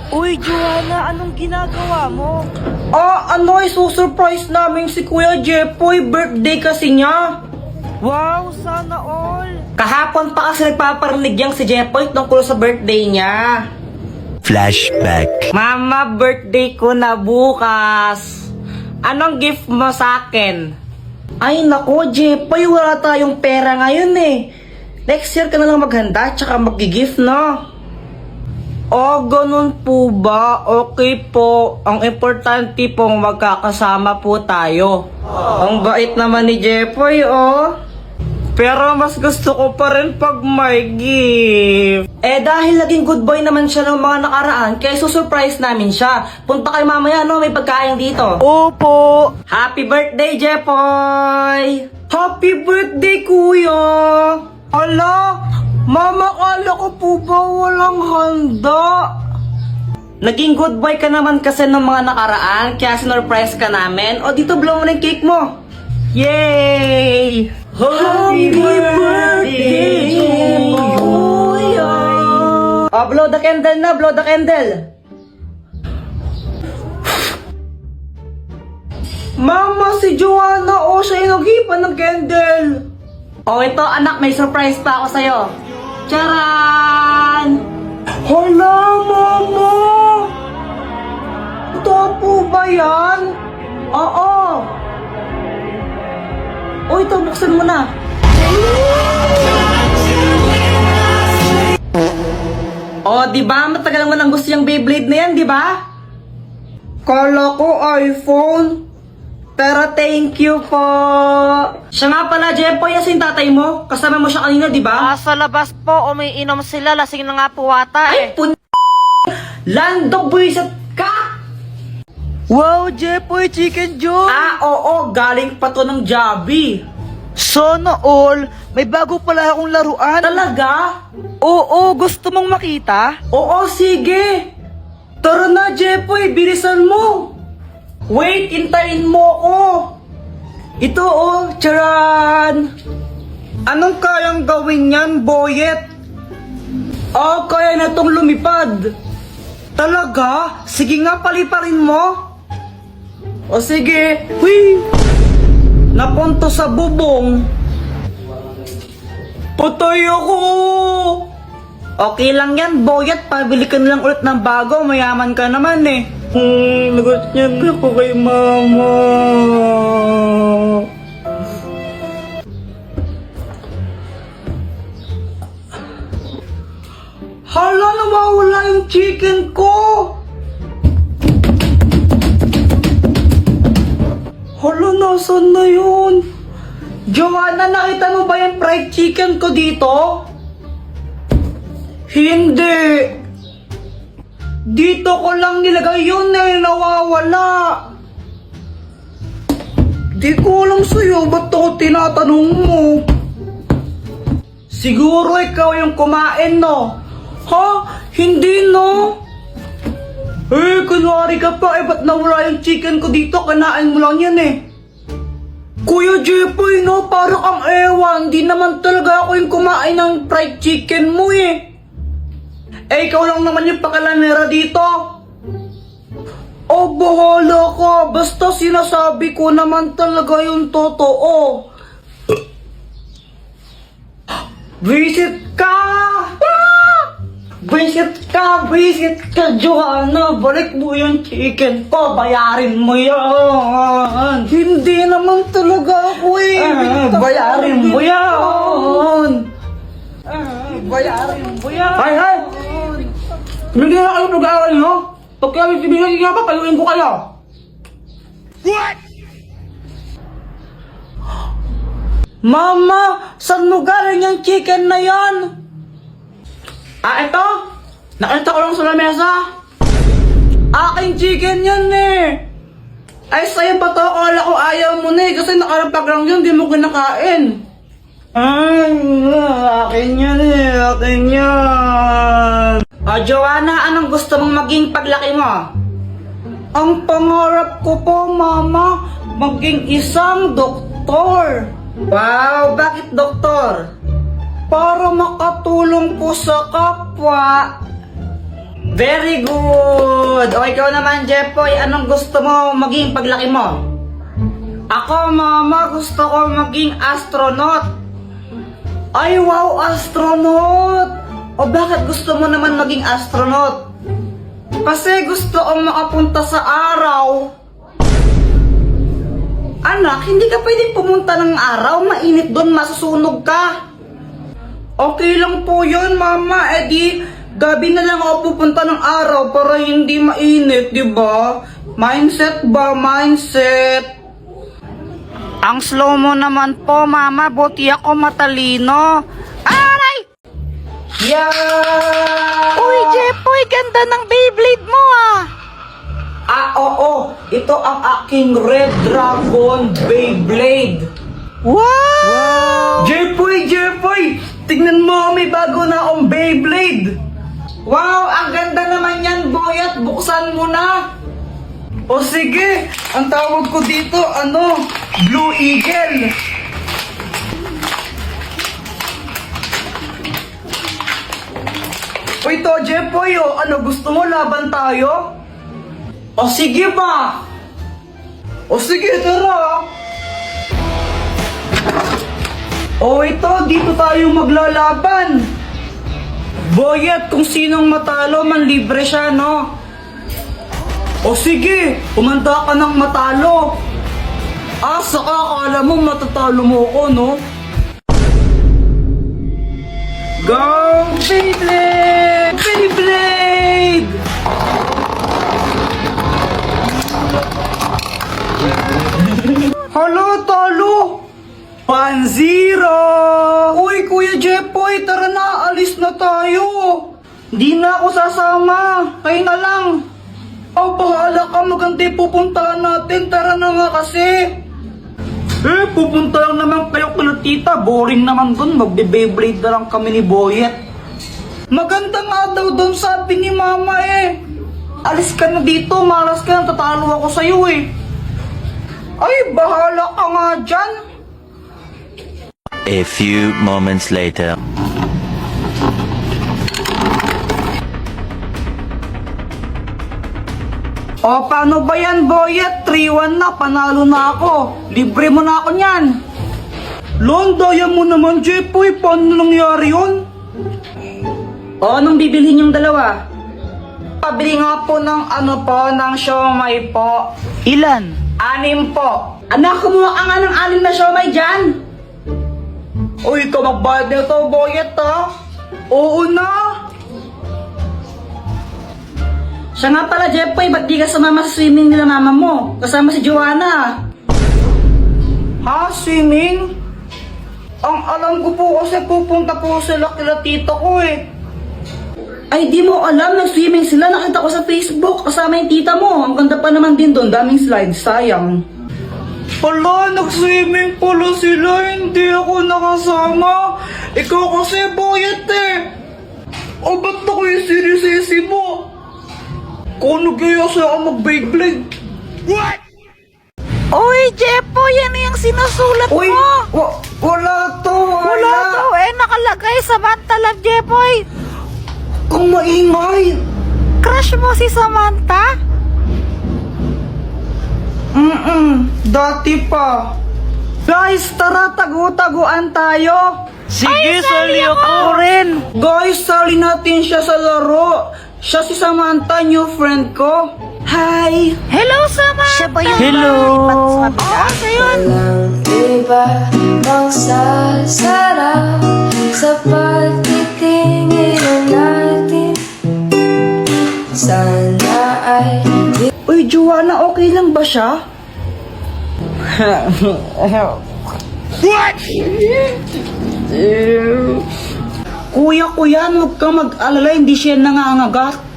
Uy, Joanna, anong ginagawa mo? Isusurprise namin si Kuya Jepoy. Birthday kasi niya. Wow, sana all! Kahapon pa kasi nagpaparinig yang si Jepoy tungkol sa birthday niya. Flashback. Mama, birthday ko na bukas. Anong gift mo sa akin? Ay nako, Jepoy, wala tayong pera ngayon eh. Next year ka na lang maghanda, tsaka mag-gift, no? Oh, ganun po ba? Okay po. Ang importante pong magkakasama po tayo. Ang bait naman ni Jepoy, oh. Pero mas gusto ko pa rin pag may gift. Dahil naging good boy naman siya ng mga nakaraan, kaya susurprise namin siya. Punta kayo mamaya, no? May pagkain dito. Opo! Happy birthday, Jepoy! Happy birthday, Kuya! Ala! Mama, kala ko po ba walang handa? Naging good boy ka naman kasi ng mga nakaraan, kaya sinurprise ka namin. O dito, blow mo na yung cake mo. Yay! Happy birthday, Kuya! Blow the candle na, blow the candle. Mama, si Joanna, siya yung naghipan ng candle. Ito anak, may surprise pa ako sa'yo. Charan! Hala, Mama! Ito po ba yan? Oo. Ito, buksan mo na. Diba? Matagal mo nang gusto yung Beyblade na yan, diba? Kala ko iPhone. Pero thank you po. Siya nga pala, Jepoy, yung tatay mo. Kasama mo siya kanina, di ba? Sa labas po, umiinom sila. Lasing na nga po ata Ay, Lando, buwisit ka! Wow, Jepoy, Chicken Joy! Oo, galing pa to ng Joby. Sana all! May bago pala akong laruan. Talaga? Oo, gusto mong makita? Oo, sige. Tara na, Jepoy, bilisan mo. Wait, intayin mo ko. Ito, charan. Anong kayang gawin yan, Boyet? Kaya na tong lumipad. Talaga? Sige nga, paliparin mo. O sige. Hui! Napunto sa bubong. Patay ako. Okay lang yan, Boyet. Pabili ka na lang ulit ng bago. Mayaman ka naman eh. Lagot niya ako kay Mama. Hala, nawawala yung chicken ko. Hala, nasan na yun? Joanna, nakita mo ba yung fried chicken ko dito? Hindi. Dito ko lang nilagay yun nawawala. Di ko alam sa'yo, ba't ako tinatanong mo? Siguro ikaw yung kumain, no? Ha? Hindi, no? Kunwari ka pa, ba't nawala yung chicken ko dito? Kanain mo lang yan, Kuya Jepoy, no? Parang ang ewan. Di naman talaga ako yung kumain ng fried chicken mo, ikaw lang naman yung pakalamera dito. Bahala ka. Basta sinasabi ko naman talaga yung totoo. Visit ka! Visit ka, Joanna. Balik mo yung chicken ko. Bayarin mo yan. Hindi naman talaga ako bayarin mo yan. Bayarin mo yan. Hay! Hindi na kayo nag-aaral, no? Pag kami sibigay nga pa, paluin ko kayo. What? Mama, saan mo galing yung chicken na yan? Ito? Nakita ko lang sa lamesa. Aking chicken yan, Ay, sa'yo ba to? Akala ko ayaw mo na, kasi nakarapag lang yun, di mo kinakain. Ay, akin yan, akin yan. Joanna, anong gusto mong maging paglaki mo? Ang pangarap ko po, Mama, maging isang doktor. Wow, bakit doktor? Para makatulong po sa kapwa. Very good! O ikaw naman, Jepoy, anong gusto mo maging paglaki mo? Ako, mama, gusto ko maging astronaut. Ay, wow, astronaut! O bakit gusto mo naman maging astronaut? Kasi gusto kong makapunta sa araw. Anak, hindi ka pwedeng pumunta ng araw. Mainit doon, masusunog ka. Okay lang po yun, mama. Eh di, gabi na lang ako pupunta ng araw para hindi mainit, di ba? Mindset ba? Mindset. Ang slow mo naman po, mama. Buti ako matalino. Aray! Yeah! Uy, Jepoy, ganda ng Beyblade mo ah! Oo. Ito ang aking Red Dragon Beyblade. Wow! Jepoy! Tingnan mo, may bago na akong Beyblade. Wow, ang ganda naman yan, Boyet. Buksan mo na. O sige, ang tawag ko dito, Blue Eagle. O ito, Jepoy, gusto mo laban tayo? O sige ba? O sige, tara. O ito, dito tayo maglalaban. Boyet, kung sinong matalo, manlibre siya, no? O sige, kumanda ka ng matalo. Saka akala mo matatalo mo ako, no? Go, Beyblade! Beyblade! Halo, talo! 1-0! Uy, Kuya Jepoy, tara na, alis na tayo! Di na ako sasama, kayo na lang! Bahala ka, maganda yung pupuntahan natin, tara na nga kasi! Pupunta lang naman kayo kila tita, boring naman dun, magbe-Beyblade na lang kami ni Boyet. Maganda nga daw dun, sabi ni mama Alis ka na dito, malas ka na, tatalo ako sa'yo Ay, bahala ka nga dyan! A few moments later. O, paano ba yan, Boyet? 3-1 na, panalo na ako. Libre mo na ako niyan. Daya mo naman, Jepoy. Paano nangyari yun? O, anong bibilhin yung dalawa? Pabili nga po ng ng siomay po. Ilan? 6 po. Anak, kumuha ka nga ng 6 na siomay dyan. Uy, ikaw magbayad na ito, Boyet, Oo na. Siya nga pala, Jepoy, ba't di ka sumama sa swimming nila mama mo? Kasama si Joanna. Ha? Swimming? Ang alam ko po kasi pupunta po sila kila tito ko Ay, di mo alam, nag-swimming sila. Nakita ko sa Facebook, kasama yung tita mo. Ang ganda pa naman din doon, daming slides, sayang. Hala, nag-swimming pala sila, hindi ako nakasama. Ikaw kasi, Boyet O, ba't ako yung sinisisi mo? Kung nagaya siya ako mag-Beyblade. What? Uy, Jepoy, ano yung sinusulat Uy, mo? wala to. Wala daw nakalagay Samantha Love, Jepoy. Kung maingay. Crush mo si Samantha? Dati pa. Guys, tara, tagu-taguan tayo. Sige, sali ako rin. Guys, sali natin siya sa laro. Siya si Samantha, new friend ko. Hi! Hello, Samantha. Siya ba yung Hello. lipat sa kabila? Siya yun. Walang iba magsasarap sa pagtitingin natin. Sana ay Uy, Joanna, okay lang ba siya? Kuya, huwag kang mag-alala, hindi siya nangangagat.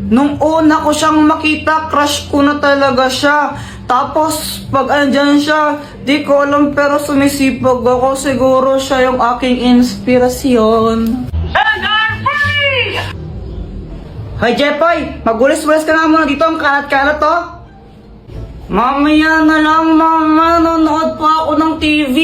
Nung una ko siyang makita, crush ko na talaga siya. Tapos, pag andyan siya, di ko alam pero sumisipag ako. Siguro siya yung aking inspirasyon. Hoy, Jepoy! Magulis-gulis ka nga muna dito, ang kalat-kalat Mamaya na lang, mama. Nanonood pa ako ng TV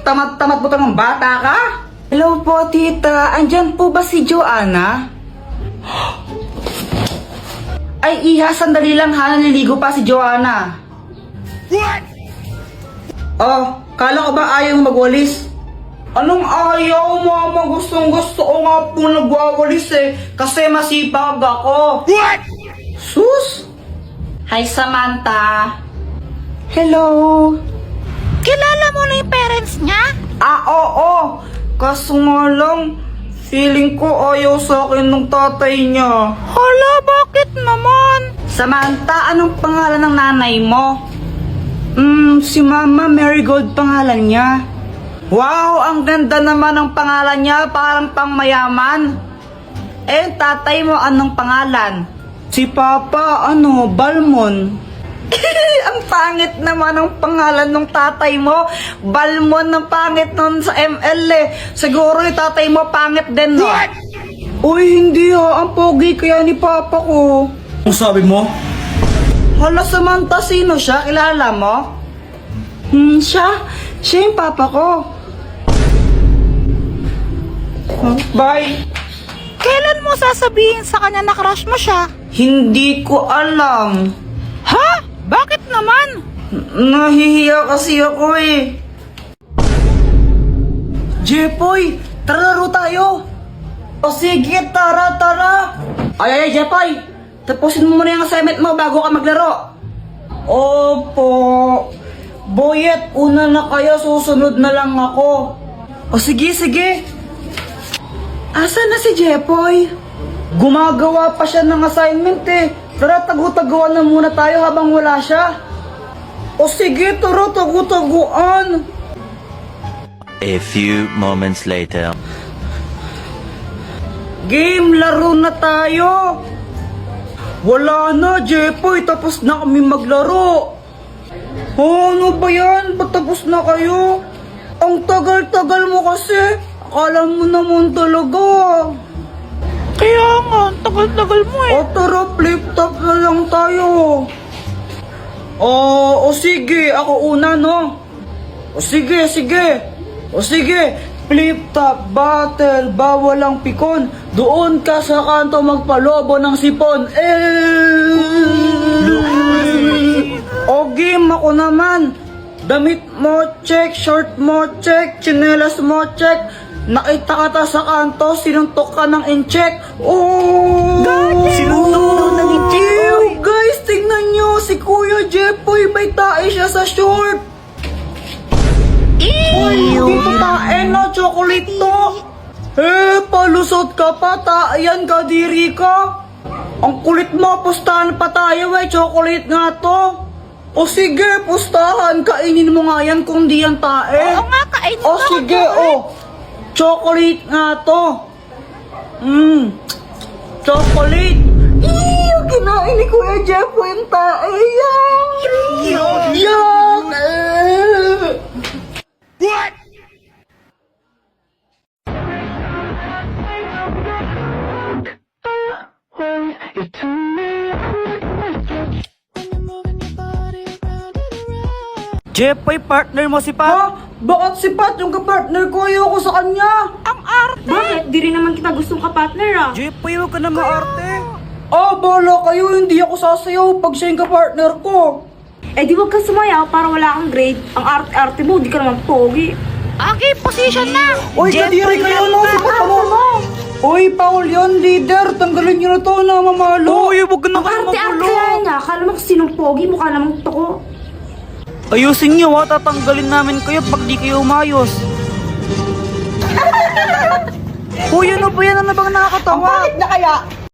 Tamad-tamad mo ng bata ka? Hello po, tita. Andyan po ba si Joanna? Ay, Iha, sandali lang ha, naliligo pa si Joanna. What? Oh, kala ko ba ayaw magwalis? Anong ayaw, mama? Gustong gusto ko nga po nagwawalis eh, kasi masipag ako. What? Sus? Hi, Samantha. Hello. Kilala mo na yung parents niya? Oo. Kaso nga lang, feeling ko ayaw sa akin ng tatay niya. Hala, bakit naman? Samantha, anong pangalan ng nanay mo? Si Mama Marigold pangalan niya. Wow, ang ganda naman ng pangalan niya, parang pangmayaman. Eh, tatay mo anong pangalan? Si Papa, Balmon. Ang pangit naman ang pangalan ng tatay mo. Balmon, ang pangit nun sa ML eh. Siguro yung tatay mo pangit din, no? What? Uy, hindi ha. Ang pogi kaya ni Papa ko. Ang sabi mo? Hala, Samantha, sino siya? Kilala mo? Siya yung Papa ko. Bye. Kailan mo sasabihin sa kanya na crush mo siya? Hindi ko alam. Ha? Bakit naman? Nahihiya kasi ako eh. Jepoy, tara laro tayo. O sige, tara. Ay, Jepoy. Tapusin mo muna yung assignment mo bago ka maglaro. Opo. Boyet, una na kayo, susunod na lang ako. O sige. Asa na si Jepoy? Gumagawa pa siya ng assignment eh. Tara, tagu-taguan na muna tayo habang wala siya. O sige, tara, tagu-taguan. A few moments later. Game, laro na tayo. Wala na, Jepoy. Tapos na kami maglaro. Ano ba yan? Ba't tapos na kayo? Ang tagal-tagal mo kasi. Akala mo naman talaga. Kaya nga, ang tagal-tagal mo eh. O tara, flip top na lang tayo. O sige, ako una, no? O sige. Flip top battle, bawal ang pikon. Doon ka sa kanto magpalobo ng sipon. O game, ako naman. Damit mo check, short mo check, tsinelas mo check. Nakita ka ta sa kanto, sinuntok ka ng incheck. Sinuntok ng incheck. Guys, tingnan nyo, si Kuya Jepoy, may tae siya sa short. Dito tae na, chocolate to. Palusot ka pa, tae ka, diri ka. Ang kulit mo, pustahan pa tayo chocolate nga to. O sige, pustahan, kainin mo nga yan kung di yan tae. Oo nga, kainin O mo sige, chocolate nga to. Chocolate. Kinain ni Kuya Jepoy yung tae. Yuck! What? Jepoy, partner mo si Pat? Ha? Bakit si Pat yung kapartner ko? Ayoko sa kanya. Ang arte! Bakit? Di rin naman kita gustong ka-partner ah. Jepoy, huwag ka na maarte. Bala kayo. Hindi ako sasayaw pag siya yung kapartner ko. Eh di wag ka sumayaw para wala kang grade. Ang arte-arte mo, di ka naman pogi. Okay, position na! Uy, kadiri kayo no. Si Pat mo. Uy, Paul yun, leader. Tanggalin niyo na to na mamalo. Uy, huwag ka na kayo Arte-arte kaya niya. Akala mo kung sinong pogi, mukha namang toko. Ayusin niyo tatanggalin namin kayo pag di kayo umayos. Uy, ano ba yan? Ano bang nakakatawa? Bakit na kaya?